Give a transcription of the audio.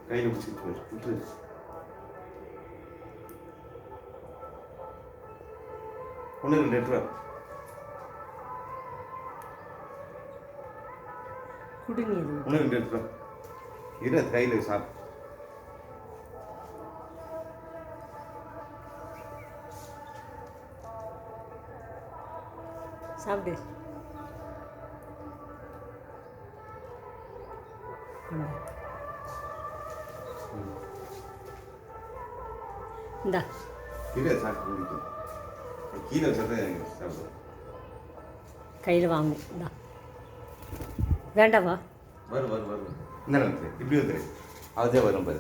கையில் பிடிச்சிட்டு விட்டுரு. ஒன்று 2 எடுத்துருவா. குடுங்க ஒன்று 2 எடுத்துருவா. இரு அது கையில் சாப்பிட்டு. சாப்பிடு. இந்தா இரு சாப்பிட்டு முடிக்கும். கீழே வச்சதை சாப்பிடு. கையில் வாங்கும். இந்தா வேண்டாவா? வரும் இந்த இப்படி வந்துரு. அதே வரும் பாரு.